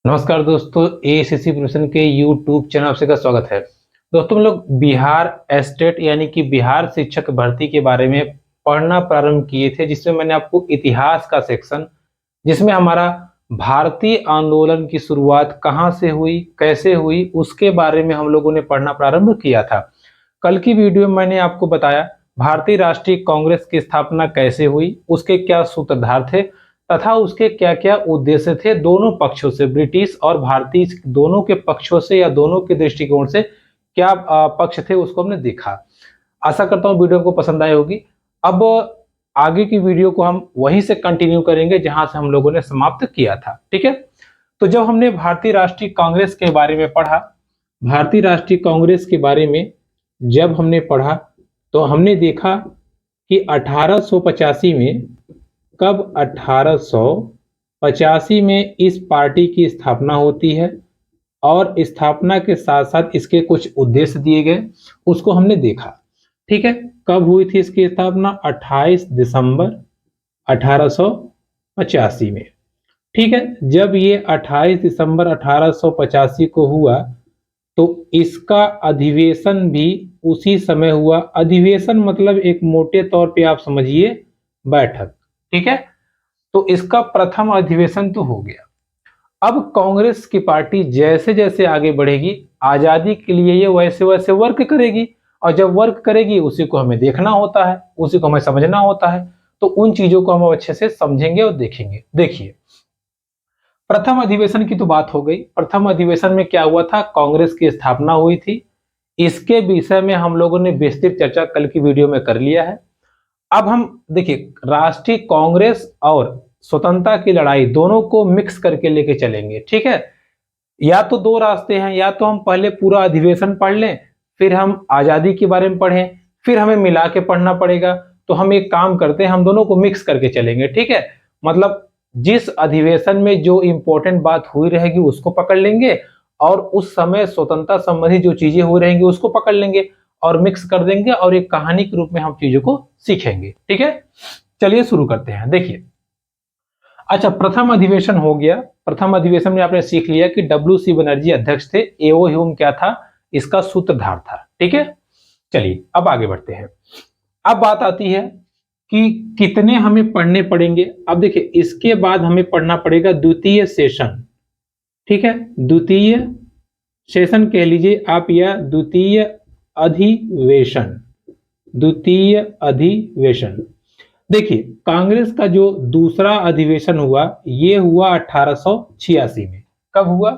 नमस्कार दोस्तों, ACC profession के यूट्यूब चैनल आपसे का स्वागत है। दोस्तों, हम लोग बिहार एस्टेट यानी कि बिहार शिक्षक भर्ती के बारे में पढ़ना प्रारंभ किए थे, जिसमें मैंने आपको इतिहास का सेक्शन, जिसमें हमारा भारतीय आंदोलन की शुरुआत कहाँ से हुई, कैसे हुई, उसके बारे में हम लोगों ने पढ़ना प्रारंभ किया था। कल की वीडियो में मैंने आपको बताया भारतीय राष्ट्रीय कांग्रेस की स्थापना कैसे हुई, उसके क्या सूत्रधार थे तथा उसके क्या क्या उद्देश्य थे। दोनों पक्षों से, ब्रिटिश और भारतीय दोनों के पक्षों से या दोनों के दृष्टिकोण से क्या पक्ष थे, उसको हमने देखा। आशा करता हूँ वीडियो को पसंद आई होगी। अब आगे की वीडियो को हम वहीं से कंटिन्यू करेंगे जहां से हम लोगों ने समाप्त किया था। ठीक है, तो जब हमने भारतीय राष्ट्रीय कांग्रेस के बारे में पढ़ा, भारतीय राष्ट्रीय कांग्रेस के बारे में जब हमने पढ़ा तो हमने देखा कि 1885 में, कब 1885 में इस पार्टी की स्थापना होती है और स्थापना के साथ साथ इसके कुछ उद्देश्य दिए गए, उसको हमने देखा। ठीक है, कब हुई थी इसकी स्थापना? 28 दिसंबर 1885 में। ठीक है, जब ये 28 दिसंबर 1885 को हुआ तो इसका अधिवेशन भी उसी समय हुआ। अधिवेशन मतलब एक मोटे तौर पे आप समझिए बैठक। ठीक है, तो इसका प्रथम अधिवेशन तो हो गया। अब कांग्रेस की पार्टी जैसे जैसे आगे बढ़ेगी, आजादी के लिए ये वैसे वैसे वर्क करेगी, और जब वर्क करेगी उसी को हमें देखना होता है, उसी को हमें समझना होता है। तो उन चीजों को हम अच्छे से समझेंगे और देखेंगे। देखिए, प्रथम अधिवेशन की तो बात हो गई। प्रथम अधिवेशन में क्या हुआ था? कांग्रेस की स्थापना हुई थी। इसके विषय में हम लोगों ने विस्तृत चर्चा कल की वीडियो में कर लिया है। अब हम देखिए, राष्ट्रीय कांग्रेस और स्वतंत्रता की लड़ाई दोनों को मिक्स करके लेके चलेंगे। ठीक है, या तो दो रास्ते हैं, या तो हम पहले पूरा अधिवेशन पढ़ लें, फिर हम आजादी के बारे में पढ़ें, फिर हमें मिला के पढ़ना पड़ेगा। तो हम एक काम करते हैं, हम दोनों को मिक्स करके चलेंगे। ठीक है, मतलब जिस अधिवेशन में जो इंपॉर्टेंट बात हुई रहेगी उसको पकड़ लेंगे, और उस समय स्वतंत्रता संबंधी जो चीजें हुई रहेंगी उसको पकड़ लेंगे और मिक्स कर देंगे, और एक कहानी के रूप में हम चीजों को सीखेंगे। ठीक है, चलिए शुरू करते हैं। देखिए, अच्छा, प्रथम अधिवेशन हो गया। प्रथम अधिवेशन में आपने सीख लिया कि WC बनर्जी अध्यक्ष थे, एओ ह्यूम क्या था, इसका सूत्रधार था। ठीक है, चलिए अब आगे बढ़ते हैं। अब बात आती है कि कितने हमें पढ़ने पड़ेंगे। अब देखिए, इसके बाद हमें पढ़ना पड़ेगा द्वितीय सेशन। ठीक है, द्वितीय सेशन कह लीजिए आप, या द्वितीय अधिवेशन। द्वितीय अधिवेशन, देखिए कांग्रेस का जो दूसरा अधिवेशन हुआ ये हुआ 1886 में। कब हुआ?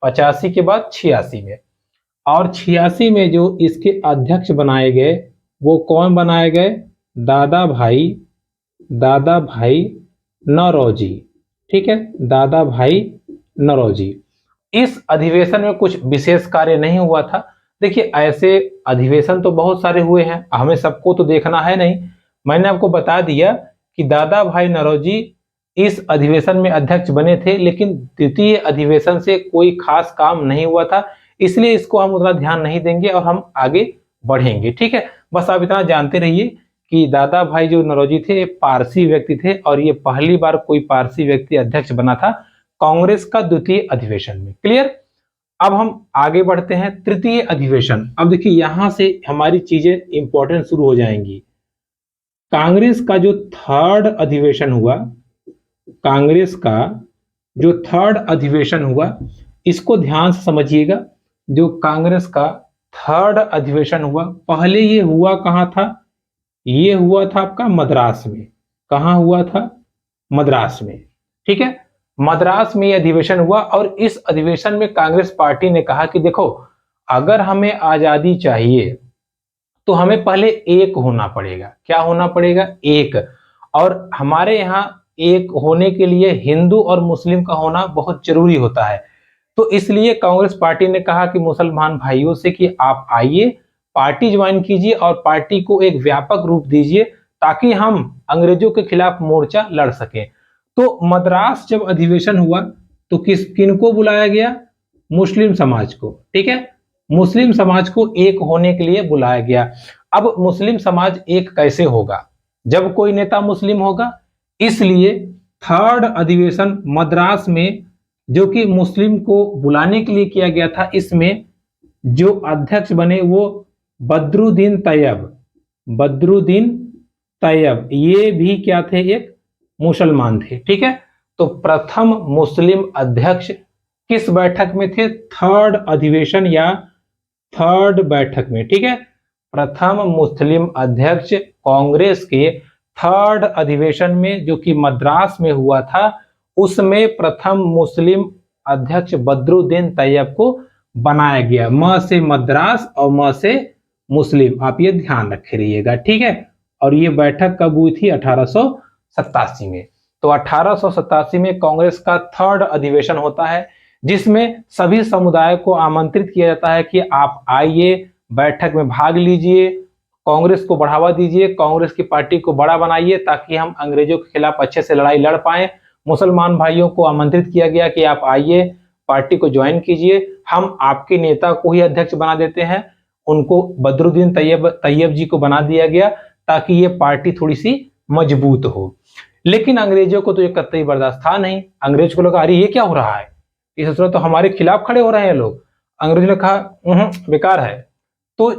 85 के बाद 86 में। और 86 में जो इसके अध्यक्ष बनाए गए वो कौन बनाए गए? दादा भाई नौरोजी। ठीक है, दादा भाई नौरोजी। इस अधिवेशन में कुछ विशेष कार्य नहीं हुआ था। देखिए, ऐसे अधिवेशन तो बहुत सारे हुए हैं, हमें सबको तो देखना है नहीं। मैंने आपको बता दिया कि दादा भाई नौरोजी इस अधिवेशन में अध्यक्ष बने थे, लेकिन द्वितीय अधिवेशन से कोई खास काम नहीं हुआ था, इसलिए इसको हम उतना ध्यान नहीं देंगे और हम आगे बढ़ेंगे। ठीक है, बस आप इतना जानते रहिए कि दादा भाई जो नौरोजी थे पारसी व्यक्ति थे, और ये पहली बार कोई पारसी व्यक्ति अध्यक्ष बना था कांग्रेस का द्वितीय अधिवेशन में। क्लियर? अब हम आगे बढ़ते हैं तृतीय अधिवेशन। अब देखिए, यहां से हमारी चीजें इंपॉर्टेंट शुरू हो जाएंगी। कांग्रेस का जो थर्ड अधिवेशन हुआ, कांग्रेस का जो थर्ड अधिवेशन हुआ, इसको ध्यान से समझिएगा। जो कांग्रेस का थर्ड अधिवेशन हुआ, पहले ये हुआ कहां था? ये हुआ था आपका मद्रास में। कहां हुआ था? मद्रास में। ठीक है, मद्रास में यह अधिवेशन हुआ, और इस अधिवेशन में कांग्रेस पार्टी ने कहा कि देखो, अगर हमें आजादी चाहिए तो हमें पहले एक होना पड़ेगा। क्या होना पड़ेगा? एक। और हमारे यहाँ एक होने के लिए हिंदू और मुस्लिम का होना बहुत जरूरी होता है। तो इसलिए कांग्रेस पार्टी ने कहा कि मुसलमान भाइयों से कि आप आइए, पार्टी ज्वाइन कीजिए और पार्टी को एक व्यापक रूप दीजिए, ताकि हम अंग्रेजों के खिलाफ मोर्चा लड़ सकें। तो मद्रास जब अधिवेशन हुआ तो किनको बुलाया गया? मुस्लिम समाज को। ठीक है, मुस्लिम समाज को एक होने के लिए बुलाया गया। अब मुस्लिम समाज एक कैसे होगा? जब कोई नेता मुस्लिम होगा। इसलिए थर्ड अधिवेशन मद्रास में जो कि मुस्लिम को बुलाने के लिए किया गया था। इसमें जो अध्यक्ष बने वो बदरुद्दीन तैयब, बदरुद्दीन तैयब, ये भी क्या थे, एक मुसलमान थे। ठीक है, तो प्रथम मुस्लिम अध्यक्ष किस बैठक में थे, थर्ड अधिवेशन या थर्ड बैठक में। ठीक है, प्रथम मुस्लिम अध्यक्ष कांग्रेस के थर्ड अधिवेशन में, जो कि मद्रास में हुआ था, उसमें प्रथम मुस्लिम अध्यक्ष बदरुद्दीन तैयब को बनाया गया। म से मद्रास और म से मुस्लिम, आप ये ध्यान रखे रहिएगा। ठीक है, और ये बैठक कब हुई थी, 1887 में। तो 1887 में कांग्रेस का थर्ड अधिवेशन होता है, जिसमें सभी समुदाय को आमंत्रित किया जाता है कि आप आइए, बैठक में भाग लीजिए, कांग्रेस को बढ़ावा दीजिए, कांग्रेस की पार्टी को बड़ा बनाइए, ताकि हम अंग्रेजों के खिलाफ अच्छे से लड़ाई लड़ पाए। मुसलमान भाइयों को आमंत्रित किया गया कि आप आइए, पार्टी को ज्वाइन कीजिए, हम आपके नेता को ही अध्यक्ष बना देते हैं। उनको बदरुद्दीन तैयब जी को बना दिया गया, ताकि ये पार्टी थोड़ी सी मजबूत हो। लेकिन अंग्रेजों को तो ये कतई बर्दाश्त था नहीं। अंग्रेज को लगा, अरे ये क्या हो रहा है, इस सूरत तो हमारे खिलाफ खड़े हो रहे हैं लोग। अंग्रेजों ने कहा बेकार है। तो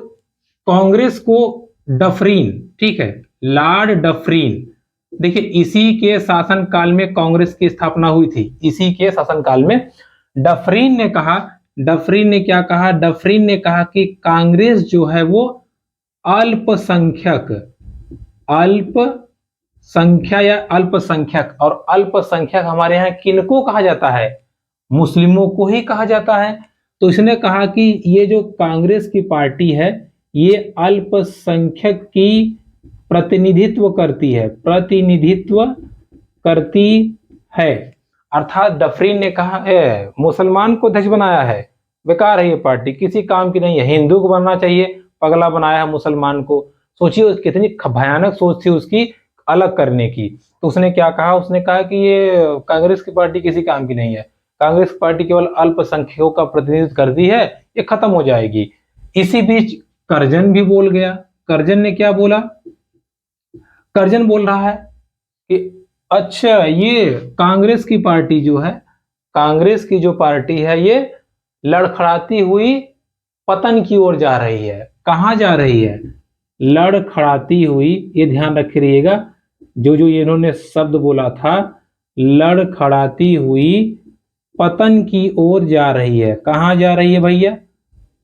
कांग्रेस को डफरीन, ठीक है, लॉर्ड डफरीन, देखिए इसी के शासनकाल में कांग्रेस की स्थापना हुई थी। इसी के शासनकाल में डफरीन ने कहा, डफरीन ने क्या कहा, डफरीन ने कहा कि कांग्रेस जो है वो अल्पसंख्यक, अल्पसंख्या या अल्पसंख्यक, और अल्पसंख्यक हमारे यहाँ किनको कहा जाता है, मुस्लिमों को ही कहा जाता है। तो इसने कहा कि ये जो कांग्रेस की पार्टी है, ये अल्पसंख्यक की प्रतिनिधित्व करती है, प्रतिनिधित्व करती है। अर्थात डफरीन ने कहा मुसलमान को अध्यक्ष बनाया है, बेकार है ये पार्टी, किसी काम की नहीं है, हिंदू को बनना चाहिए, पगला बनाया है मुसलमान को। सोचिए कितनी भयानक सोच थी उसकी अलग करने की। तो उसने क्या कहा, उसने कहा कि ये कांग्रेस की पार्टी किसी काम की नहीं है, कांग्रेस पार्टी केवल अल्पसंख्यकों का प्रतिनिधित्व करती है, ये खत्म हो जाएगी। इसी बीच करजन भी बोल गया। करजन ने क्या बोला, करजन बोल रहा है कि अच्छा ये कांग्रेस की पार्टी जो है, कांग्रेस की जो पार्टी है, ये लड़खड़ाती हुई पतन की ओर जा रही है। कहां जा रही है, लड़खड़ाती हुई, ये ध्यान रखे रहिएगा, जो जो इन्होंने शब्द बोला था, लड़खड़ाती हुई पतन की ओर जा रही है। कहां जा रही है भैया,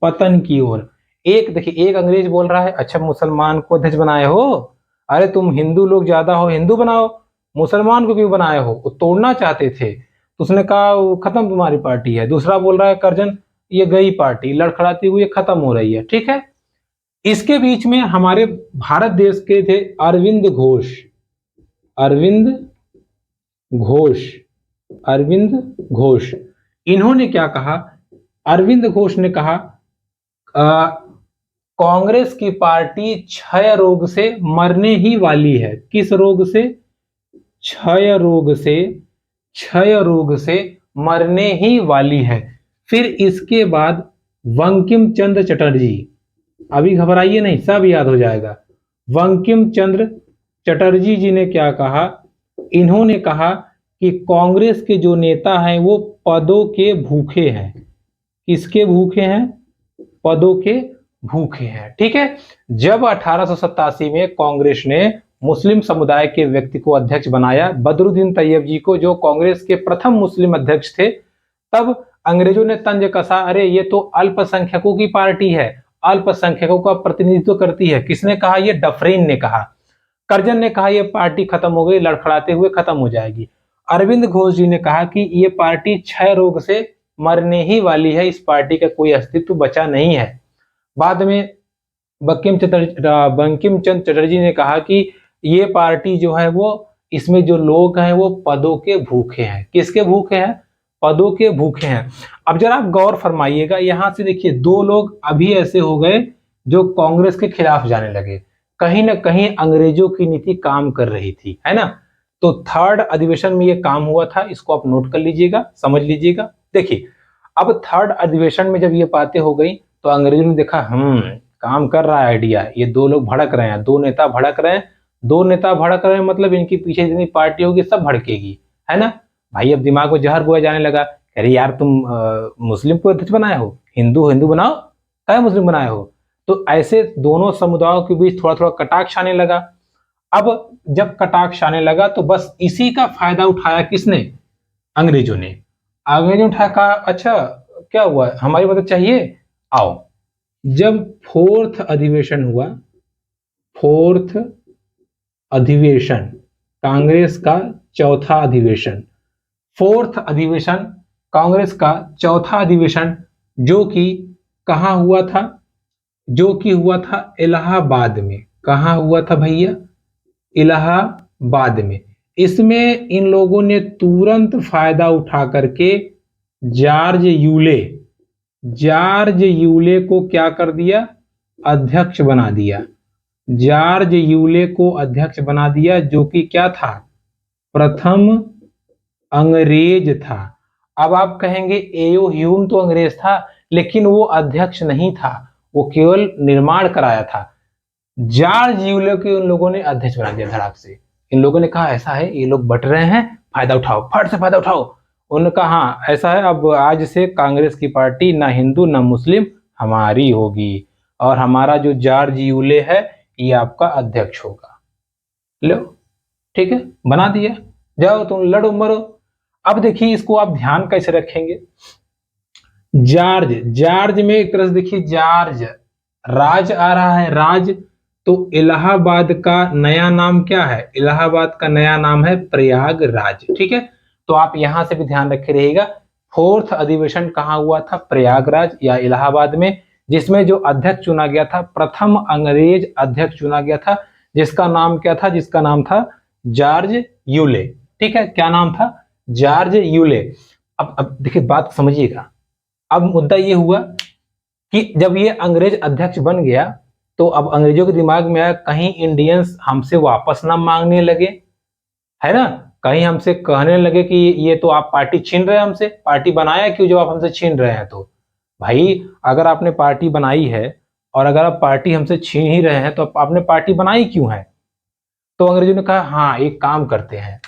पतन की ओर। एक देखिए, एक अंग्रेज बोल रहा है अच्छा मुसलमान को अध्यक्ष बनाए हो, अरे तुम हिंदू लोग ज्यादा हो, हिंदू बनाओ, मुसलमान को क्यों बनाए हो, वो तोड़ना चाहते थे। तो उसने कहा वो खत्म तुम्हारी पार्टी है। दूसरा बोल रहा है करजन, ये गई पार्टी, लड़खड़ाती हुई खत्म हो रही है। ठीक है, इसके बीच में हमारे भारत देश के थे अरविंद घोष, अरविंद घोष, अरविंद घोष। इन्होंने क्या कहा, अरविंद घोष ने कहा कांग्रेस की पार्टी क्षय रोग से मरने ही वाली है। किस रोग से, क्षय रोग से, क्षय रोग से मरने ही वाली है। फिर इसके बाद बंकिम चंद्र चटर्जी, अभी घबराइए नहीं, सब याद हो जाएगा। बंकिम चंद्र चटर्जी जी ने क्या कहा, इन्होंने कहा कि कांग्रेस के जो नेता हैं वो पदों के भूखे हैं। किसके भूखे हैं, पदों के भूखे हैं। ठीक है, जब 1887 में कांग्रेस ने मुस्लिम समुदाय के व्यक्ति को अध्यक्ष बनाया, बदरुद्दीन तैयब जी को, जो कांग्रेस के प्रथम मुस्लिम अध्यक्ष थे, तब अंग्रेजों ने तंज कसा, अरे ये तो अल्पसंख्यकों की पार्टी है, अल्पसंख्यकों का प्रतिनिधित्व करती है। किसने कहा, ये डफरीन ने कहा। करजन ने कहा ये पार्टी खत्म हो गई, लड़खड़ाते हुए खत्म हो जाएगी। अरविंद घोष जी ने कहा कि ये पार्टी क्षय रोग से मरने ही वाली है, इस पार्टी का कोई अस्तित्व बचा नहीं है। बाद में बंकिम चंद्र चटर्जी ने कहा कि ये पार्टी जो है वो, इसमें जो लोग हैं वो पदों के भूखे हैं। किसके भूखे हैं, पदों के भूखे हैं। अब जरा आप गौर फरमाइएगा, यहां से देखिए दो लोग अभी ऐसे हो गए जो कांग्रेस के खिलाफ जाने लगे। कहीं ना कहीं अंग्रेजों की नीति काम कर रही थी, है ना। तो थर्ड अधिवेशन में ये काम हुआ था, इसको आप नोट कर लीजिएगा, समझ लीजिएगा। देखिए अब थर्ड अधिवेशन में जब ये बातें हो गई तो अंग्रेजों ने देखा काम कर रहा है आइडिया, ये दो लोग भड़क रहे हैं, दो नेता भड़क रहे हैं, दो नेता भड़क रहे हैं, मतलब इनके पीछे जितनी पार्टी होगी सब भड़केगी, है ना भाई। अब दिमाग में जहर बोया जाने लगा अरे यार तुम मुस्लिम को अध्यक्ष बनाए हो, हिंदू हिंदू बनाओ, क्या मुस्लिम बनाए हो। तो ऐसे दोनों समुदायों के बीच थोड़ा थोड़ा कटाक्ष आने लगा। अब जब कटाक्ष आने लगा तो बस इसी का फायदा उठाया किसने, अंग्रेजों ने। अंग्रेजों ने उठाया, कहा अच्छा क्या हुआ, हमारी मदद चाहिए, आओ। जब फोर्थ अधिवेशन हुआ, फोर्थ अधिवेशन, कांग्रेस का चौथा अधिवेशन, फोर्थ अधिवेशन कांग्रेस का चौथा अधिवेशन, जो कि कहाँ हुआ था, जो कि हुआ था इलाहाबाद में। कहाँ हुआ था भैया, इलाहाबाद में। इसमें इन लोगों ने तुरंत फायदा उठा करके जॉर्ज यूले को क्या कर दिया, अध्यक्ष बना दिया। जॉर्ज यूले को अध्यक्ष बना दिया, जो कि क्या था, प्रथम अंग्रेज था। अब आप कहेंगे एओ ह्यूम तो अंग्रेज था, लेकिन वो अध्यक्ष नहीं था, वो केवल निर्माण कराया था। जॉर्ज यूले को उन लोगों ने अध्यक्ष बना दिया धड़ाक से। इन लोगों ने कहा ऐसा है, ये लोग बट रहे हैं, फायदा उठाओ, फट से फायदा उठाओ। उन्होंने कहा हाँ ऐसा है, अब आज से कांग्रेस की पार्टी ना हिंदू ना मुस्लिम हमारी होगी, और हमारा जो जॉर्ज यूले है ये आपका अध्यक्ष होगा। लो ठीक है, बना दिया, जाओ तुम लड़ो मरो। अब देखिए इसको आप ध्यान कैसे रखेंगे। जॉर्ज में एक तरह से देखिए, जॉर्ज राज आ रहा है, राज। तो इलाहाबाद का नया नाम क्या है, इलाहाबाद का नया नाम है प्रयागराज। ठीक है, तो आप यहां से भी ध्यान रखे रहिएगा। फोर्थ अधिवेशन कहाँ हुआ था, प्रयागराज या इलाहाबाद में, जिसमें जो अध्यक्ष चुना गया था, प्रथम अंग्रेज अध्यक्ष चुना गया था, जिसका नाम क्या था, जिसका नाम था जॉर्ज यूले। ठीक है, क्या नाम था, जॉर्ज यूले। अब देखिए बात समझिएगा। अब मुद्दा ये हुआ कि जब ये अंग्रेज अध्यक्ष बन गया तो अब अंग्रेजों के दिमाग में आया कहीं इंडियंस हमसे वापस ना मांगने लगे, है ना, कहीं हमसे कहने लगे कि ये तो आप पार्टी छीन रहे हैं हमसे, पार्टी बनाया क्यों जो आप हमसे छीन रहे हैं। तो भाई अगर आपने पार्टी बनाई है और अगर आप पार्टी हमसे छीन ही रहे हैं तो आपने पार्टी बनाई क्यों है। तो अंग्रेजों ने कहा हाँ एक काम करते हैं,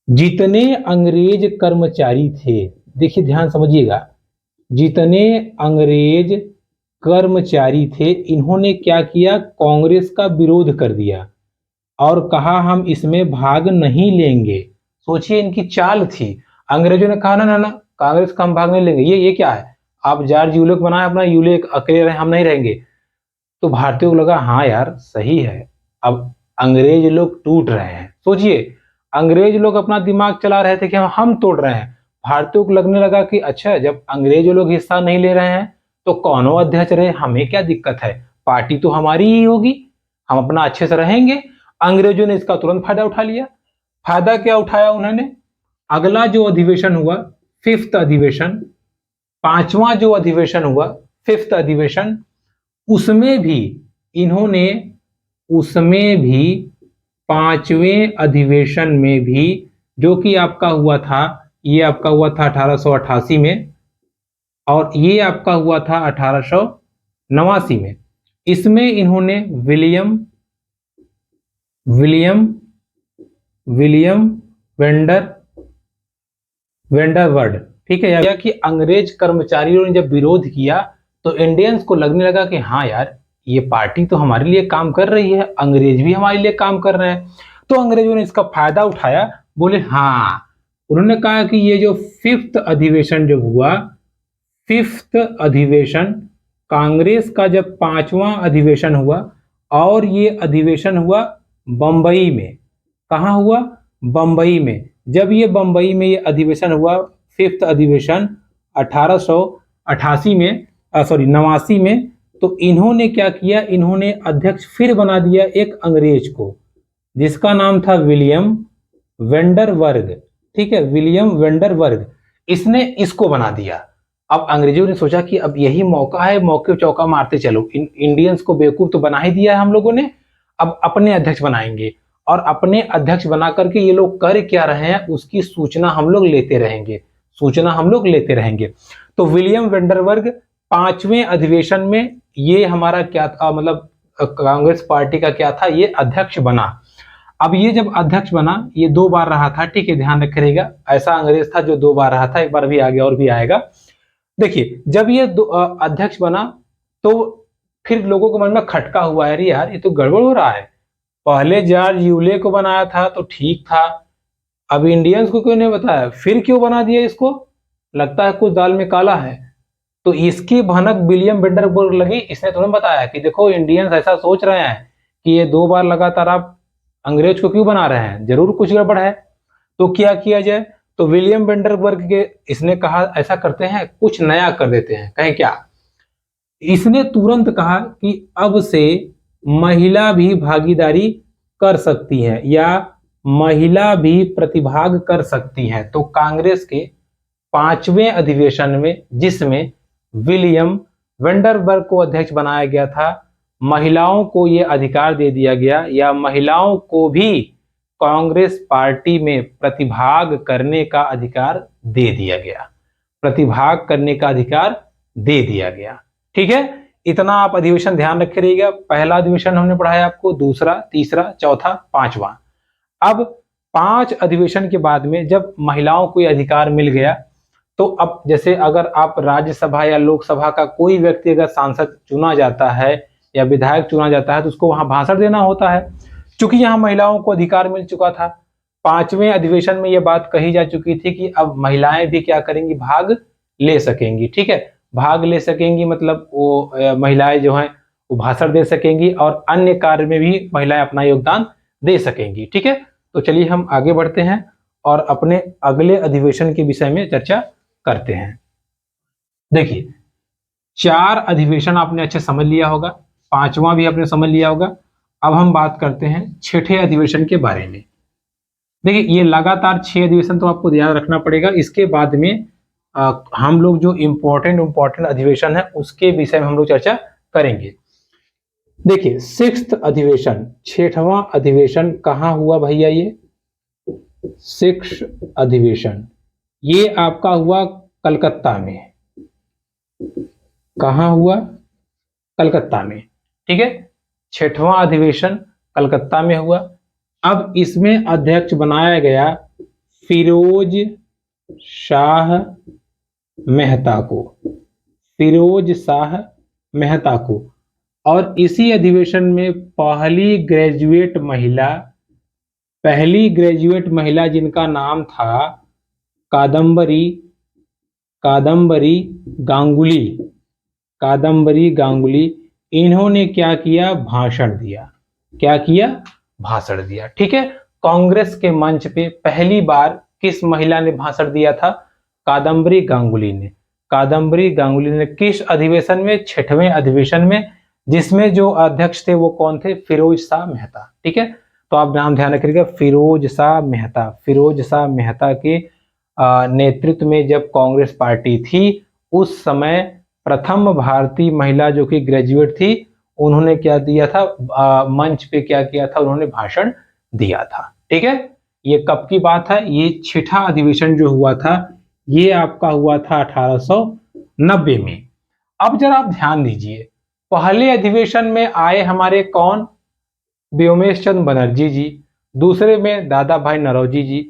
जितने अंग्रेज कर्मचारी थे, देखिए ध्यान समझिएगा, जितने अंग्रेज कर्मचारी थे इन्होंने क्या किया, कांग्रेस का विरोध कर दिया और कहा हम इसमें भाग नहीं लेंगे। सोचिए इनकी चाल थी। अंग्रेजों ने कहा ना ना ना, कांग्रेस का हम भाग नहीं लेंगे, ये क्या है, आप जॉर्ज यूले को बनाए अपना, यूले अकेले रहे, हम नहीं रहेंगे। तो भारतीयों को लगा हाँ यार सही है, अब अंग्रेज लोग टूट रहे हैं। सोचिए अंग्रेज लोग अपना दिमाग चला रहे थे कि हम तोड़ रहे हैं, भारतीयों को लगने लगा कि अच्छा जब अंग्रेज लोग हिस्सा नहीं ले रहे हैं तो कौनो अध्यक्ष रहे, हमें क्या दिक्कत है, पार्टी तो हमारी ही होगी, हम अपना अच्छे से रहेंगे। अंग्रेजों ने इसका तुरंत फायदा उठा लिया। फायदा क्या उठाया उन्होंने, अगला जो अधिवेशन हुआ, फिफ्थ अधिवेशन, पांचवा जो अधिवेशन हुआ, फिफ्थ अधिवेशन, उसमें भी इन्होंने, उसमें भी पांचवें अधिवेशन में भी, जो कि आपका हुआ था, ये आपका हुआ था 1888 में और ये आपका हुआ था 1889 में। इसमें इन्होंने विलियम वेंडरवर्ड, ठीक है, या कि अंग्रेज कर्मचारियों ने जब विरोध किया तो इंडियंस को लगने लगा कि हाँ यार ये पार्टी तो हमारे लिए काम कर रही है, अंग्रेज भी हमारे लिए काम कर रहे हैं। तो अंग्रेजों ने इसका फायदा उठाया, बोले हाँ, उन्होंने कहा कि ये जो फिफ्थ अधिवेशन जब हुआ, फिफ्थ अधिवेशन, कांग्रेस का जब पांचवा अधिवेशन हुआ और ये अधिवेशन हुआ बंबई में। कहाँ हुआ, बंबई में। जब ये बंबई में ये अधिवेशन हुआ, फिफ्थ अधिवेशन 1888 में, सॉरी 89 में, तो इन्होंने क्या किया, इन्होंने अध्यक्ष फिर बना दिया एक अंग्रेज को, जिसका नाम था विलियम वेंडरवर्ग। ठीक है, विलियम वेंडरवर्ग, इसने इसको बना दिया। अब अंग्रेजों ने सोचा कि अब यही मौका है, मौके चौका मारते चलो, इंडियंस को बेवकूफ तो बना ही दिया है हम लोगों ने, अब अपने अध्यक्ष बनाएंगे और अपने अध्यक्ष बना करके ये लोग कर क्या रहे हैं उसकी सूचना हम लोग लेते रहेंगे, सूचना हम लोग लेते रहेंगे। तो विलियम वेंडरवर्ग पांचवें अधिवेशन में ये हमारा क्या था, मतलब कांग्रेस पार्टी का क्या था, ये अध्यक्ष बना। अब ये जब अध्यक्ष बना, ये 2 बार रहा था, ठीक है, ध्यान रखिएगा। ऐसा अंग्रेज था जो 2 बार रहा था, एक बार भी आ गया और भी आएगा। देखिए जब ये अध्यक्ष बना तो फिर लोगों के मन में खटका हुआ, अरे यार ये तो गड़बड़ हो रहा है। पहले जॉर्ज यूले को बनाया था तो ठीक था, अब इंडियंस को क्यों नहीं बताया, फिर क्यों बना दिया इसको, लगता है कुछ दाल में काला है। तो इसकी भनक विलियम वेंडरबर्ग लगी, इसने तुरंत बताया कि देखो इंडियंस ऐसा सोच रहे हैं कि ये 2 बार लगातार आप अंग्रेज को क्यों बना रहे हैं, जरूर कुछ गड़बड़ है। तो क्या किया जाए, तो विलियम वेंडरबर्ग के इसने कहा ऐसा करते हैं कुछ नया कर देते हैं। कहें क्या, इसने तुरंत कहा कि अब से महिला भी भागीदारी कर सकती है या महिला भी प्रतिभाग कर सकती है। तो कांग्रेस के 5वें अधिवेशन में, जिसमें विलियम वेंडरबर्ग को अध्यक्ष बनाया गया था, महिलाओं को यह अधिकार दे दिया गया या महिलाओं को भी कांग्रेस पार्टी में प्रतिभाग करने का अधिकार दे दिया गया, प्रतिभाग करने का अधिकार दे दिया गया। ठीक है, इतना आप अधिवेशन ध्यान रखे रहिएगा। पहला अधिवेशन हमने पढ़ाया आपको, दूसरा, तीसरा, चौथा, पांचवा। अब 5 अधिवेशन के बाद में जब महिलाओं को यह अधिकार मिल गया, तो अब जैसे अगर आप राज्यसभा या लोकसभा का कोई व्यक्ति अगर सांसद चुना जाता है या विधायक चुना जाता है तो उसको वहां भाषण देना होता है। चूंकि यहाँ महिलाओं को अधिकार मिल चुका था, 5वें अधिवेशन में यह बात कही जा चुकी थी कि अब महिलाएं भी क्या करेंगी, भाग ले सकेंगी। ठीक है, भाग ले सकेंगी मतलब वो महिलाएं जो हैं वो भाषण दे सकेंगी और अन्य कार्य में भी महिलाएं अपना योगदान दे सकेंगी। ठीक है, तो चलिए हम आगे बढ़ते हैं और अपने अगले अधिवेशन के विषय में चर्चा करते हैं। देखिए 4 अधिवेशन आपने अच्छे समझ लिया होगा, 5वां भी आपने समझ लिया होगा। अब हम बात करते हैं 6ठे अधिवेशन के बारे में। देखिए ये लगातार 6 अधिवेशन तो आपको याद रखना पड़ेगा। इसके बाद में हम लोग जो इम्पोर्टेंट अधिवेशन है उसके विषय में हम लोग चर्चा करेंगे। देखिए 6th अधिवेशन, 6वां अधिवेशन कहाँ हुआ भैया, ये 6th अधिवेशन ये आपका हुआ कलकत्ता में। कहाँ हुआ, कलकत्ता में। ठीक है, 6वां अधिवेशन कलकत्ता में हुआ। अब इसमें अध्यक्ष बनाया गया फिरोज शाह मेहता को, फिरोज शाह मेहता को। और इसी अधिवेशन में पहली ग्रेजुएट महिला जिनका नाम था कादम्बरी गांगुली, इन्होंने क्या किया, भाषण दिया। क्या किया, भाषण दिया। ठीक है, कांग्रेस के मंच पे पहली बार किस महिला ने भाषण दिया था, कादम्बरी गांगुली ने। किस अधिवेशन में, 6वें अधिवेशन में, जिसमें जो अध्यक्ष थे वो कौन थे, फिरोज शाह मेहता। ठीक है, तो आप नाम ध्यान रखिएगा, फिरोज शाह मेहता के नेतृत्व में जब कांग्रेस पार्टी थी उस समय प्रथम भारतीय महिला जो कि ग्रेजुएट थी, उन्होंने क्या दिया था, मंच पे क्या किया था, उन्होंने भाषण दिया था। ठीक है, ये कब की बात है, ये 6ठा अधिवेशन जो हुआ था ये आपका हुआ था 1890 में। अब जरा आप ध्यान दीजिए, पहले अधिवेशन में आए हमारे कौन, व्योमेश चंद्र बनर्जी जी, दूसरे में दादा भाई नौरोजी जी,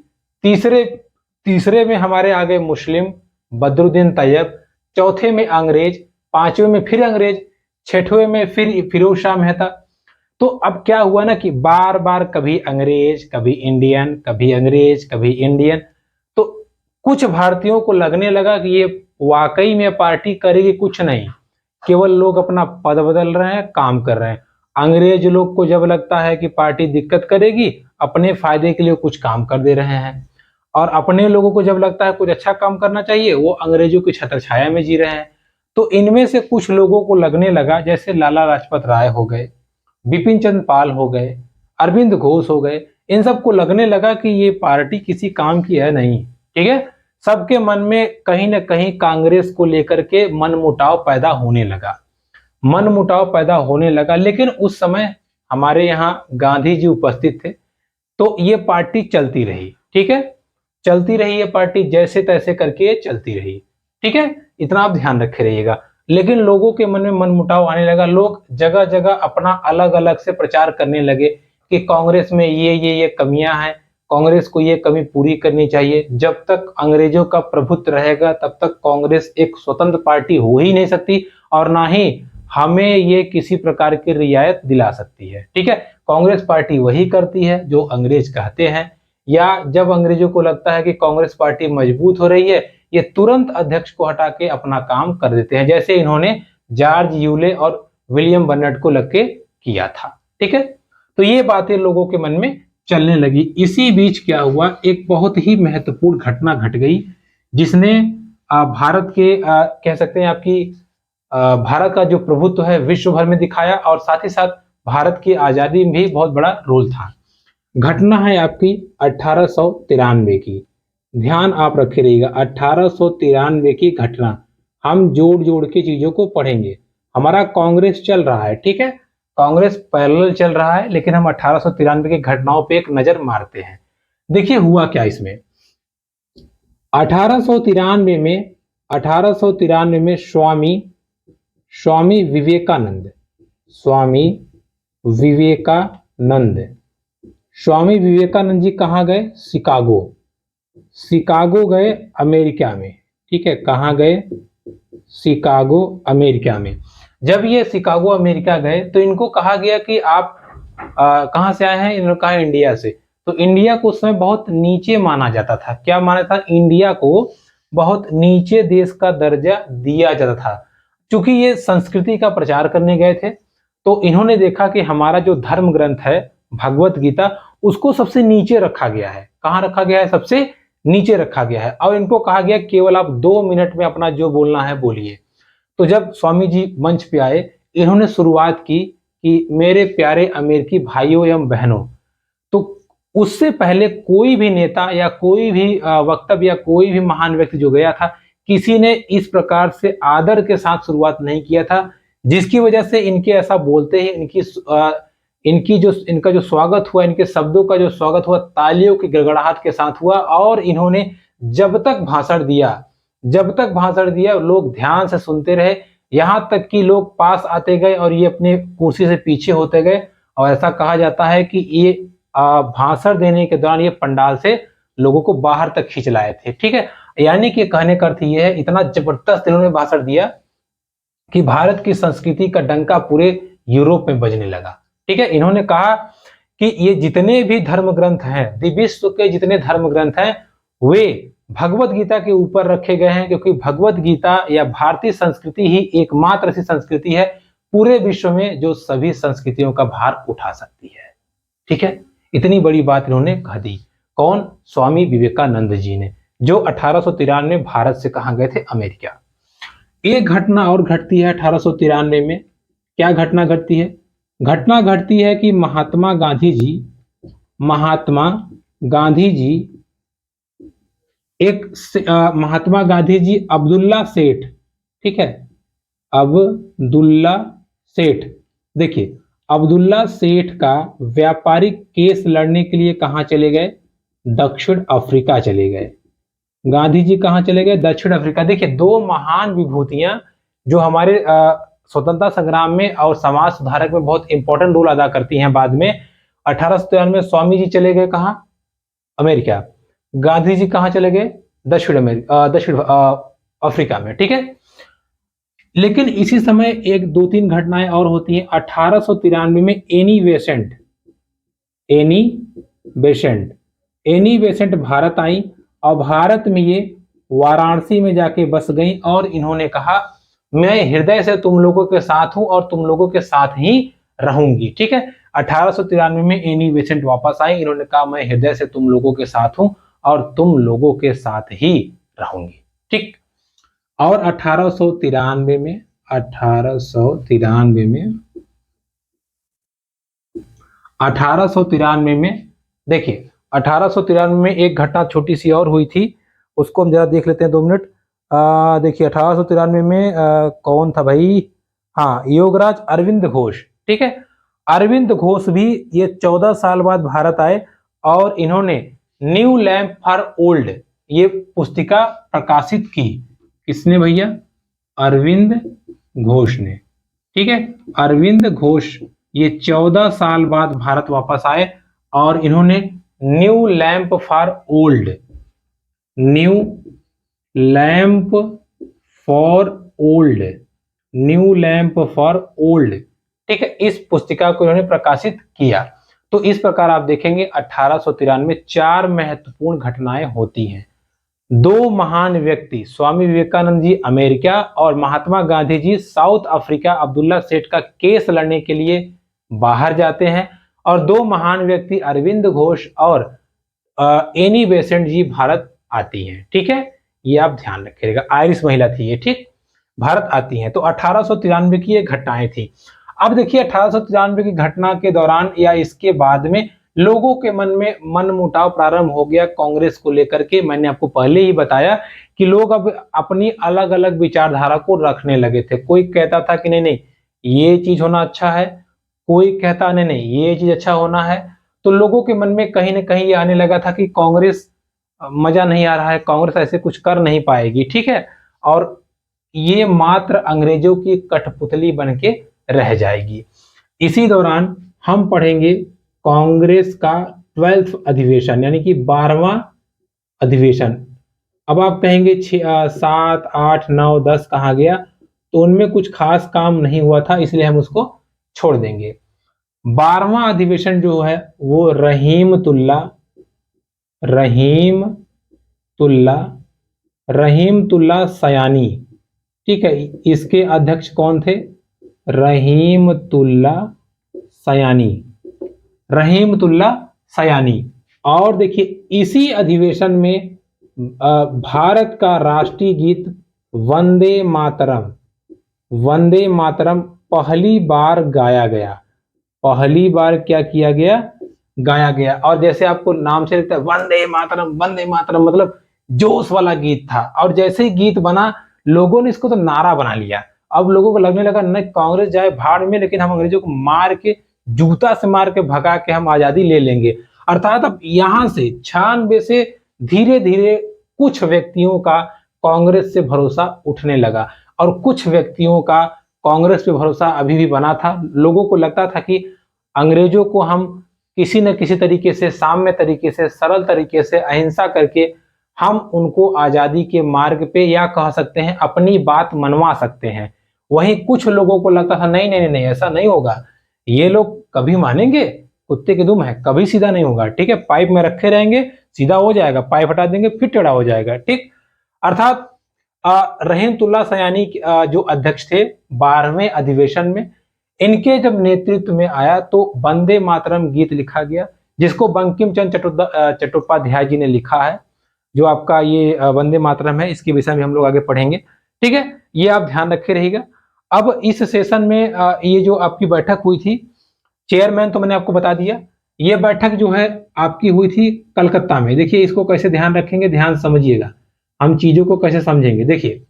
तीसरे में हमारे आ गए मुस्लिम बदरुद्दीन तैयब, चौथे में अंग्रेज, 5वें में फिर अंग्रेज, 6वें में फिर फिरोज शाह मेहता। तो अब क्या हुआ ना कि बार बार कभी अंग्रेज कभी इंडियन, कभी अंग्रेज कभी इंडियन। तो कुछ भारतीयों को लगने लगा कि ये वाकई में पार्टी करेगी कुछ नहीं, केवल लोग अपना पद बदल रहे हैं, काम कर रहे हैं। अंग्रेज लोग को जब लगता है कि पार्टी दिक्कत करेगी, अपने फायदे के लिए कुछ काम कर दे रहे हैं, और अपने लोगों को जब लगता है कुछ अच्छा काम करना चाहिए, वो अंग्रेजों की छत्रछाया में जी रहे हैं। तो इनमें से कुछ लोगों को लगने लगा, जैसे लाला लाजपत राय हो गए, बिपिन चंद्र पाल हो गए, अरविंद घोष हो गए, इन सबको लगने लगा कि ये पार्टी किसी काम की है नहीं। ठीक है, सबके मन में कहीं ना कहीं कांग्रेस को लेकर के मनमुटाव पैदा होने लगा। लेकिन उस समय हमारे यहाँ गांधी जी उपस्थित थे, तो ये पार्टी चलती रही। ठीक है, चलती रही ये पार्टी, जैसे तैसे करके ये चलती रही। ठीक है, इतना आप ध्यान रखे रहिएगा। लेकिन लोगों के मन में मनमुटाव आने लगा, लोग जगह जगह अपना अलग अलग से प्रचार करने लगे कि कांग्रेस में ये कमियां हैं, कांग्रेस को ये कमी पूरी करनी चाहिए। जब तक अंग्रेजों का प्रभुत्व रहेगा तब तक कांग्रेस एक स्वतंत्र पार्टी हो ही नहीं सकती और ना ही हमें ये किसी प्रकार की रियायत दिला सकती है। ठीक है, कांग्रेस पार्टी वही करती है जो अंग्रेज कहते हैं, या जब अंग्रेजों को लगता है कि कांग्रेस पार्टी मजबूत हो रही है, ये तुरंत अध्यक्ष को हटा के अपना काम कर देते हैं, जैसे इन्होंने जॉर्ज यूले और विलियम बर्नट को लग के किया था। ठीक है, तो ये बातें लोगों के मन में चलने लगी। इसी बीच क्या हुआ, एक बहुत ही महत्वपूर्ण घटना घट गई जिसने भारत के कह सकते हैं आपकी भारत का जो प्रभुत्व है विश्व भर में दिखाया और साथ ही साथ भारत की आजादी में भी बहुत बड़ा रोल था। घटना है आपकी 1893 की, ध्यान आप रखे रहिएगा, 1893 की घटना। हम जोड़ जोड़ के चीजों को पढ़ेंगे। हमारा कांग्रेस चल रहा है, ठीक है, कांग्रेस पैरेलल चल रहा है, लेकिन हम 1893 की घटनाओं पे एक नजर मारते हैं। देखिए हुआ क्या इसमें। 1893 में स्वामी विवेकानंद स्वामी विवेकानंद जी कहाँ गए? शिकागो गए अमेरिका में। ठीक है, कहाँ गए? शिकागो अमेरिका में। जब ये शिकागो अमेरिका गए तो इनको कहा गया कि आप कहाँ से आए हैं? इन्होंने कहा इंडिया से। तो इंडिया को उस समय बहुत नीचे माना जाता था। क्या माना था? इंडिया को बहुत नीचे देश का दर्जा दिया जाता था। क्योंकि ये संस्कृति का प्रचार करने गए थे तो इन्होंने देखा कि हमारा जो धर्म ग्रंथ है भगवत गीता, उसको सबसे नीचे रखा गया है। कहाँ रखा गया है? सबसे नीचे रखा गया है। और इनको कहा गया केवल आप 2 मिनट में अपना जो बोलना है बोलिए। तो जब स्वामी जी मंच पे आए, इन्होंने शुरुआत की कि मेरे प्यारे अमेरिकी भाइयों एवं बहनों। तो उससे पहले कोई भी नेता या कोई भी वक्तव्य या कोई भी महान व्यक्ति जो गया था, किसी ने इस प्रकार से आदर के साथ शुरुआत नहीं किया था, जिसकी वजह से इनके ऐसा बोलते ही इनका जो स्वागत हुआ, इनके शब्दों का जो स्वागत हुआ तालियों की गड़गड़ाहट के साथ हुआ। और इन्होंने जब तक भाषण दिया लोग ध्यान से सुनते रहे, यहां तक कि लोग पास आते गए और ये अपने कुर्सी से पीछे होते गए। और ऐसा कहा जाता है कि ये भाषण देने के दौरान ये पंडाल से लोगों को बाहर तक खींच लाए थे। ठीक है, यानी कि कहने का अर्थ ये है, इतना जबरदस्त इन्होंने भाषण दिया कि भारत की संस्कृति का डंका पूरे यूरोप में बजने लगा। ठीक है, इन्होंने कहा कि ये जितने भी धर्म ग्रंथ हैं, विश्व के जितने धर्म ग्रंथ हैं, वे भगवत गीता के ऊपर रखे गए हैं, क्योंकि भगवत गीता या भारतीय संस्कृति ही एकमात्र ऐसी संस्कृति है पूरे विश्व में जो सभी संस्कृतियों का भार उठा सकती है। ठीक है, इतनी बड़ी बात इन्होंने कह दी। कौन? स्वामी विवेकानंद जी ने, जो 1893 में भारत से कहां गए थे? अमेरिका। एक घटना और घटती है 1893 में। क्या घटना घटती है? घटना घटती है कि महात्मा गांधी जी अब्दुल्ला सेठ, ठीक है, अब्दुल्ला सेठ, देखिए अब्दुल्ला सेठ का व्यापारिक केस लड़ने के लिए कहां चले गए? दक्षिण अफ्रीका चले गए। गांधी जी कहां चले गए? दक्षिण अफ्रीका। देखिए, 2 महान विभूतियां जो हमारे स्वतंत्रता संग्राम में और समाज सुधारक में बहुत इंपॉर्टेंट रोल अदा करती हैं। बाद में 1893 में स्वामी जी चले गए कहां? अमेरिका। गांधी जी कहां चले गए? दक्षिण अफ्रीका में। ठीक है, लेकिन इसी समय एक 2-3 घटनाएं और होती हैं। 1893 में एनी बेसेंट भारत आई और भारत में ये वाराणसी में जाके बस गई और इन्होंने कहा मैं हृदय से तुम लोगों के साथ हूं और तुम लोगों के साथ ही रहूंगी। ठीक है, 1893 में एनी बेसेंट वापस आई, इन्होंने कहा मैं हृदय से तुम लोगों के साथ हूं और तुम लोगों के साथ ही रहूंगी। ठीक, और 1893 में देखिए 1893 में एक घटना छोटी सी और हुई थी, उसको हम जरा देख लेते हैं 2 मिनट। देखिए 1893 में कौन था भाई? हाँ, योगराज अरविंद घोष। ठीक है, अरविंद घोष भी ये 14 साल बाद भारत आए और इन्होंने न्यू लैंप फॉर ओल्ड ये पुस्तिका प्रकाशित की। किसने भैया? अरविंद घोष ने। ठीक है, अरविंद घोष ये 14 साल बाद भारत वापस आए और इन्होंने new lamp for old, new lamp for old, new lamp for old, ठीक है, इस पुस्तिका को इन्होंने प्रकाशित किया। तो इस प्रकार आप देखेंगे 1893 में 4 महत्वपूर्ण घटनाएं होती हैं। 2 महान व्यक्ति स्वामी विवेकानंद जी अमेरिका और महात्मा गांधी जी साउथ अफ्रीका अब्दुल्ला सेठ का केस लड़ने के लिए बाहर जाते हैं, और 2 महान व्यक्ति अरविंद घोष और एनी बेसेंट जी भारत आती हैं। ठीक है, ये आप ध्यान रखिएगा, आयरिश महिला थी ये, ठीक, भारत आती हैं। तो 1893 की ये घटनाएं थी। अब देखिए 1893 की घटना के दौरान या इसके बाद में लोगों के मन में मनमुटाव प्रारंभ हो गया कांग्रेस को लेकर के। मैंने आपको पहले ही बताया कि लोग अब अपनी अलग अलग विचारधारा को रखने लगे थे। कोई कहता था कि नहीं नहीं ये चीज होना अच्छा है, कोई कहता नहीं नहीं ये चीज अच्छा होना है। तो लोगों के मन में कहीं ना कहीं ये आने लगा था कि कांग्रेस मजा नहीं आ रहा है, कांग्रेस ऐसे कुछ कर नहीं पाएगी, ठीक है, और ये मात्र अंग्रेजों की कठपुतली बन के रह जाएगी। इसी दौरान हम पढ़ेंगे कांग्रेस का 12th अधिवेशन यानी कि 12वां अधिवेशन। अब आप कहेंगे 7, 8, 9, 10 कहाँ गया, तो उनमें कुछ खास काम नहीं हुआ था इसलिए हम उसको छोड़ देंगे। 12वां अधिवेशन जो है वो रहीमतुल्ला सयानी, ठीक है, इसके अध्यक्ष कौन थे, रहीमतुल्ला सयानी। और देखिए इसी अधिवेशन में भारत का राष्ट्रीय गीत वंदे मातरम पहली बार गाया गया। पहली बार क्या किया गया, गाया गया। और जैसे आपको नाम से लगता है वंदे मातरम मतलब जोश वाला गीत था, और जैसे ही गीत बना लोगों ने इसको तो नारा बना लिया। अब लोगों को लगने लगा नहीं कांग्रेस जाए भाड़ में, लेकिन हम अंग्रेजों को मार के जूता से मार के भगा के हम आजादी ले लेंगे। अर्थात अब यहां से 96 से धीरे धीरे कुछ व्यक्तियों का कांग्रेस से भरोसा उठने लगा, और कुछ व्यक्तियों का कांग्रेस पे भरोसा अभी भी बना था। लोगों को लगता था कि अंग्रेजों को हम किसी न किसी तरीके से, साम्य तरीके से, सरल तरीके से, अहिंसा करके हम उनको आजादी के मार्ग पे, या कह सकते हैं अपनी बात मनवा सकते हैं। वहीं कुछ लोगों को लगता था नहीं नहीं नहीं ऐसा नहीं होगा, ये लोग कभी मानेंगे, कुत्ते के दुम है, कभी सीधा नहीं होगा, ठीक है, पाइप में रखे रहेंगे सीधा हो जाएगा, पाइप हटा देंगे फिर टेढ़ा हो जाएगा, ठीक। अर्थात रहीमतुल्ला सयानी जो अध्यक्ष थे 12वें अधिवेशन में, इनके जब नेतृत्व में आया तो वंदे मातरम गीत लिखा गया, जिसको बंकिम चंद्र चट्टोपाध्याय जी ने लिखा है। जो आपका ये वंदे मातरम है इसके विषय में हम लोग आगे पढ़ेंगे, ठीक है, ये आप ध्यान रखे रहिएगा। अब इस सेशन में ये जो आपकी बैठक हुई थी, चेयरमैन तो मैंने आपको बता दिया। ये बैठक जो है आपकी हुई थी कलकत्ता में। देखिए इसको कैसे ध्यान रखेंगे, ध्यान समझिएगा, हम चीजों को कैसे समझेंगे। देखिए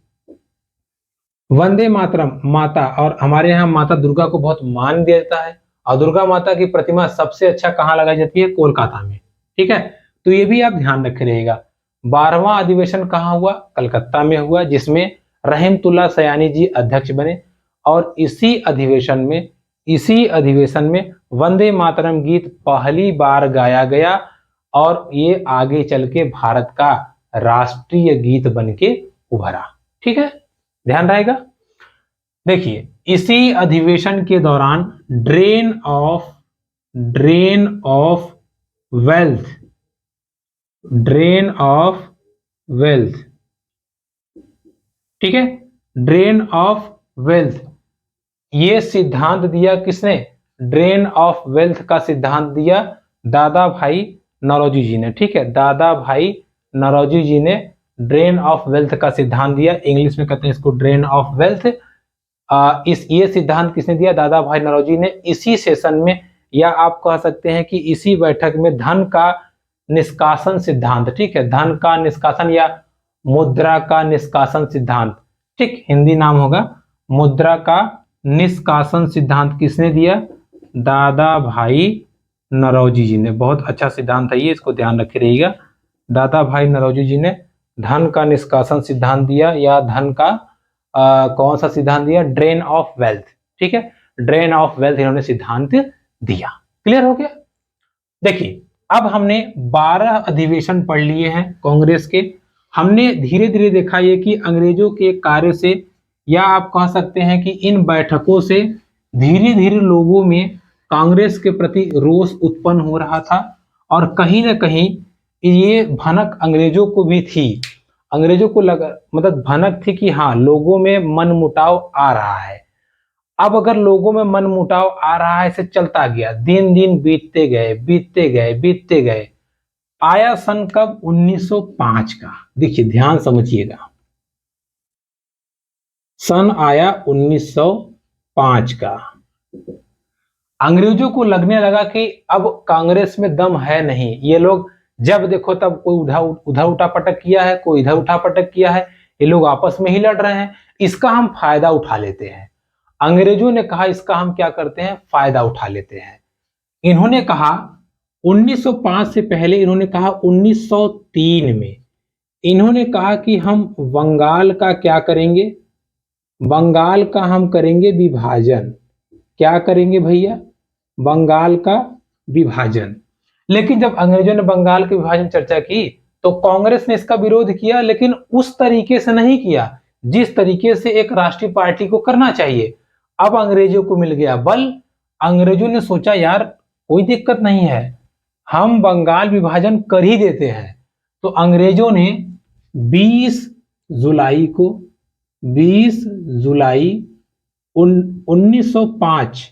वंदे मातरम माता, और हमारे यहाँ माता दुर्गा को बहुत मान दिया जाता है, और दुर्गा माता की प्रतिमा सबसे अच्छा कहाँ लगाई जाती है, कोलकाता में, ठीक है। तो ये भी आप ध्यान रखे रहेगा। 12वां अधिवेशन कहाँ हुआ, कलकत्ता में हुआ, जिसमें रहीमतुल्ला सयानी जी अध्यक्ष बने, और इसी अधिवेशन में वंदे मातरम गीत पहली बार गाया गया, और ये आगे चल के भारत का राष्ट्रीय गीत बन के उभरा, ठीक है, ध्यान रहेगा। देखिए इसी अधिवेशन के दौरान ड्रेन ऑफ वेल्थ, ठीक है, ड्रेन ऑफ वेल्थ, ये सिद्धांत दिया किसने, ड्रेन ऑफ वेल्थ का सिद्धांत दिया दादा भाई नौरोजी जी ने, ठीक है, दादा भाई नौरोजी जी ने ड्रेन ऑफ वेल्थ का सिद्धांत दिया। इंग्लिश में कहते हैं इसको ड्रेन ऑफ वेल्थ। ये सिद्धांत किसने दिया, दादा भाई नौरोजी ने। इसी सेशन में, या आप कह सकते हैं कि इसी बैठक में धन का निष्कासन सिद्धांत, ठीक है, धन का निष्कासन या मुद्रा का निष्कासन सिद्धांत, ठीक, हिंदी नाम होगा मुद्रा का निष्कासन सिद्धांत किसने दिया, दादा भाई नौरोजी जी ने। बहुत अच्छा सिद्धांत है ये, इसको ध्यान रखे रहिएगा। दादा भाई नौरोजी जी ने धन का निष्कासन सिद्धांत दिया, या धन का कौन सा सिद्धांत दिया, ड्रेन ऑफ वेल्थ, ठीक है, ड्रेन ऑफ वेल्थ इन्होंने सिद्धांत दिया। क्लियर हो गया। देखिए अब हमने 12 अधिवेशन पढ़ लिए हैं कांग्रेस के। हमने धीरे धीरे देखा ये कि अंग्रेजों के कार्य से, या आप कह सकते हैं कि इन बैठकों से धीरे धीरे लोगों में कांग्रेस के प्रति रोष उत्पन्न हो रहा था, और कहीं ना कहीं ये भनक अंग्रेजों को भी थी। अंग्रेजों को मतलब भनक थी कि हाँ, लोगों में मनमुटाव आ रहा है। अब अगर लोगों में मनमुटाव आ रहा है, इसे चलता गया, दिन दिन बीतते गए बीतते गए बीतते गए। आया सन कब? 1905 का। देखिए ध्यान समझिएगा, सन आया 1905 का। अंग्रेजों को लगने लगा कि अब कांग्रेस में दम है नहीं। ये लोग जब देखो तब कोई उधर उठापटक किया है, कोई इधर उठापटक किया है, ये लोग आपस में ही लड़ रहे हैं, इसका हम फायदा उठा लेते हैं। अंग्रेजों ने कहा इसका हम क्या करते हैं, फायदा उठा लेते हैं। इन्होंने कहा 1905 से पहले, इन्होंने कहा 1903 में, इन्होंने कहा कि हम बंगाल का क्या करेंगे, बंगाल का हम करेंगे विभाजन। क्या करेंगे भैया? बंगाल का विभाजन। लेकिन जब अंग्रेजों ने बंगाल के विभाजन चर्चा की तो कांग्रेस ने इसका विरोध किया, लेकिन उस तरीके से नहीं किया जिस तरीके से एक राष्ट्रीय पार्टी को करना चाहिए। अब अंग्रेजों को मिल गया बल। अंग्रेजों ने सोचा यार कोई दिक्कत नहीं है, हम बंगाल विभाजन कर ही देते हैं। तो अंग्रेजों ने 20 जुलाई को 20 जुलाई 1905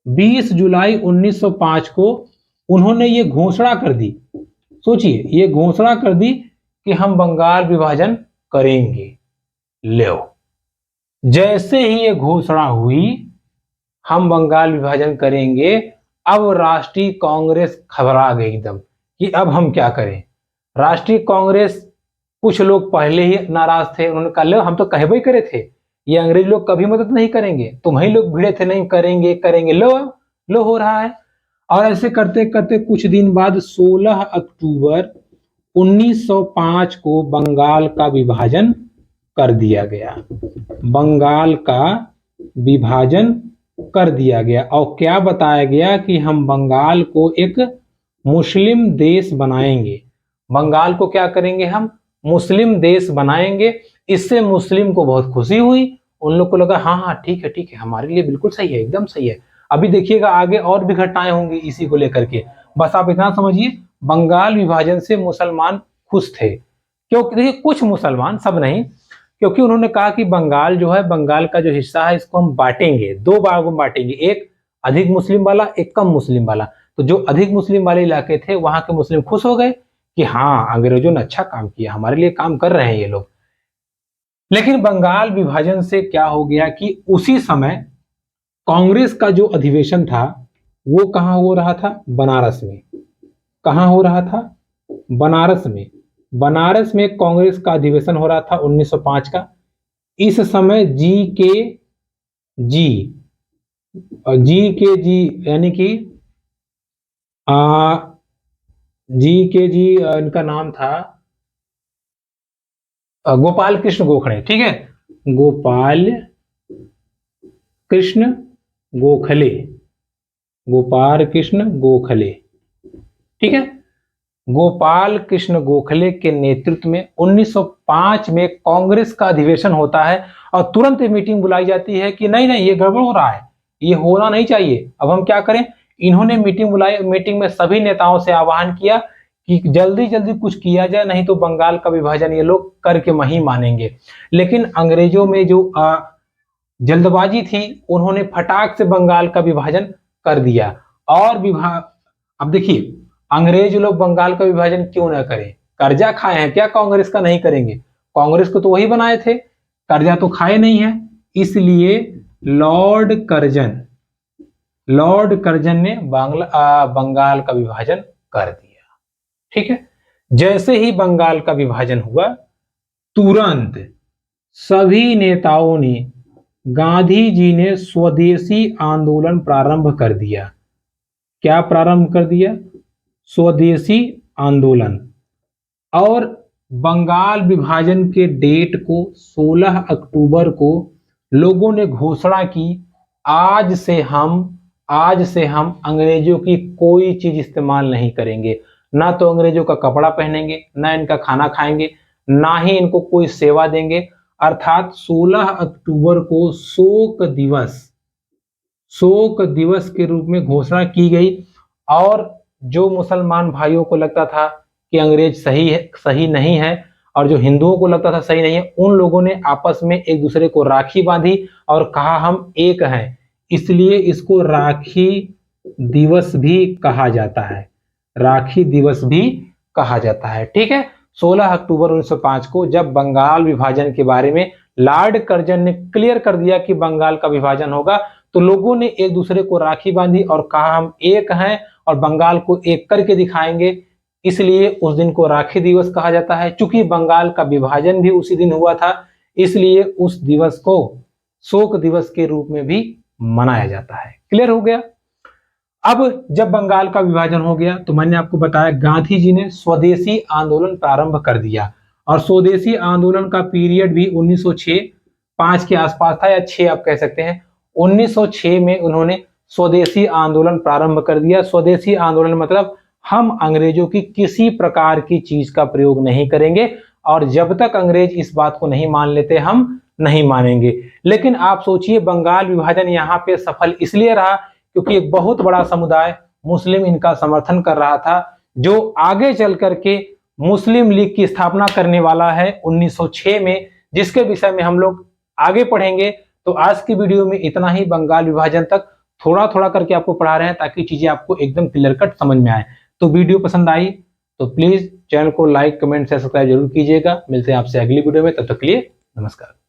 20 जुलाई 1905 को उन्होंने ये घोषणा कर दी। सोचिए, ये घोषणा कर दी कि हम बंगाल विभाजन करेंगे। लो, जैसे ही ये घोषणा हुई हम बंगाल विभाजन करेंगे, अब राष्ट्रीय कांग्रेस घबरा गई एकदम कि अब हम क्या करें। राष्ट्रीय कांग्रेस, कुछ लोग पहले ही नाराज थे, उन्होंने कहा लो हम तो कहबे करे थे, ये अंग्रेज लोग कभी मदद नहीं करेंगे, तुम्ही लोग भिड़े थे नहीं करेंगे करेंगे, लो हो रहा है। और ऐसे करते करते कुछ दिन बाद 16 अक्टूबर 1905 को बंगाल का विभाजन कर दिया गया। बंगाल का विभाजन कर दिया गया और क्या बताया गया कि हम बंगाल को एक मुस्लिम देश बनाएंगे। बंगाल को क्या करेंगे, हम मुस्लिम देश बनाएंगे। इससे मुस्लिम को बहुत खुशी हुई, उन लोग को लगा हाँ हाँ ठीक है, हमारे लिए बिल्कुल सही है, एकदम सही है। अभी देखिएगा आगे और भी घटनाएं होंगी इसी को लेकर के। बस आप इतना समझिए, बंगाल विभाजन से मुसलमान खुश थे। क्योंकि देखिए कुछ मुसलमान, सब नहीं, क्योंकि उन्होंने कहा कि बंगाल जो है, बंगाल का जो हिस्सा है इसको हम बांटेंगे, 2 भागों में बांटेंगे, एक अधिक मुस्लिम वाला, एक कम मुस्लिम वाला। तो जो अधिक मुस्लिम वाले इलाके थे वहां के मुस्लिम खुश हो गए कि हाँ अंग्रेजों ने अच्छा काम किया, हमारे लिए काम कर रहे हैं ये लोग। लेकिन बंगाल विभाजन से क्या हो गया कि उसी समय कांग्रेस का जो अधिवेशन था वो कहां हो रहा था, बनारस में। कहां हो रहा था, बनारस में। बनारस में कांग्रेस का अधिवेशन हो रहा था 1905 का। इस समय जी यानी कि इनका नाम था गोपाल कृष्ण गोखले। ठीक है, गोपाल कृष्ण गोखले, गोपाल कृष्ण गोखले। ठीक है, गोपाल कृष्ण गोखले के नेतृत्व में 1905 में कांग्रेस का अधिवेशन होता है और तुरंत मीटिंग बुलाई जाती है कि नहीं ये गड़बड़ हो रहा है, ये होना नहीं चाहिए, अब हम क्या करें। इन्होंने मीटिंग बुलाई, मीटिंग में सभी नेताओं से आह्वान किया कि जल्दी जल्दी कुछ किया जाए, नहीं तो बंगाल का विभाजन ये लोग करके नहीं मानेंगे। लेकिन अंग्रेजों में जो जल्दबाजी थी, उन्होंने फटाक से बंगाल का विभाजन कर दिया। और अब देखिए, अंग्रेज लोग बंगाल का विभाजन क्यों ना करें, कर्जा खाए हैं क्या कांग्रेस का, नहीं करेंगे। कांग्रेस को तो वही बनाए थे, कर्जा तो खाए नहीं है। इसलिए लॉर्ड कर्जन ने बंगाल का विभाजन कर दिया। ठीक है, जैसे ही बंगाल का विभाजन हुआ, तुरंत सभी नेताओं ने, गांधी जी ने स्वदेशी आंदोलन प्रारंभ कर दिया। क्या प्रारंभ कर दिया, स्वदेशी आंदोलन। और बंगाल विभाजन के डेट को 16 अक्टूबर को लोगों ने घोषणा की आज से हम अंग्रेजों की कोई चीज इस्तेमाल नहीं करेंगे, ना तो अंग्रेजों का कपड़ा पहनेंगे, ना इनका खाना खाएंगे, ना ही इनको कोई सेवा देंगे। अर्थात 16 अक्टूबर को शोक दिवस के रूप में घोषणा की गई। और जो मुसलमान भाइयों को लगता था कि अंग्रेज सही नहीं है, और जो हिंदुओं को लगता था सही नहीं है, उन लोगों ने आपस में एक दूसरे को राखी बांधी और कहा हम एक हैं। इसलिए इसको राखी दिवस भी कहा जाता है, राखी दिवस भी कहा जाता है। ठीक है, 16 अक्टूबर 1905 को जब बंगाल विभाजन के बारे में लॉर्ड कर्जन ने क्लियर कर दिया कि बंगाल का विभाजन होगा, तो लोगों ने एक दूसरे को राखी बांधी और कहा हम एक हैं और बंगाल को एक करके दिखाएंगे। इसलिए उस दिन को राखी दिवस कहा जाता है। चूंकि बंगाल का विभाजन भी उसी दिन हुआ था, इसलिए उस दिवस को शोक दिवस के रूप में भी मनाया जाता है। क्लियर हो गया। अब जब बंगाल का विभाजन हो गया तो मैंने आपको बताया गांधी जी ने स्वदेशी आंदोलन प्रारंभ कर दिया, और स्वदेशी आंदोलन का पीरियड भी 1905 के आसपास था, या 6 आप कह सकते हैं। 1906 में उन्होंने स्वदेशी आंदोलन प्रारंभ कर दिया। स्वदेशी आंदोलन मतलब हम अंग्रेजों की किसी प्रकार की चीज का प्रयोग नहीं करेंगे, और जब तक अंग्रेज इस बात को नहीं मान लेते हम नहीं मानेंगे। लेकिन आप सोचिए, बंगाल विभाजन यहाँ पे सफल इसलिए रहा क्योंकि एक बहुत बड़ा समुदाय मुस्लिम इनका समर्थन कर रहा था, जो आगे चल करके मुस्लिम लीग की स्थापना करने वाला है 1906 में, जिसके विषय में हम लोग आगे पढ़ेंगे। तो आज की वीडियो में इतना ही। बंगाल विभाजन तक थोड़ा थोड़ा करके आपको पढ़ा रहे हैं ताकि चीजें आपको एकदम क्लियर कट समझ में आए। तो वीडियो पसंद आई तो प्लीज चैनल को लाइक, कमेंट से सब्सक्राइब जरूर कीजिएगा। मिलते हैं आपसे अगली वीडियो में, तब तक के लिए नमस्कार।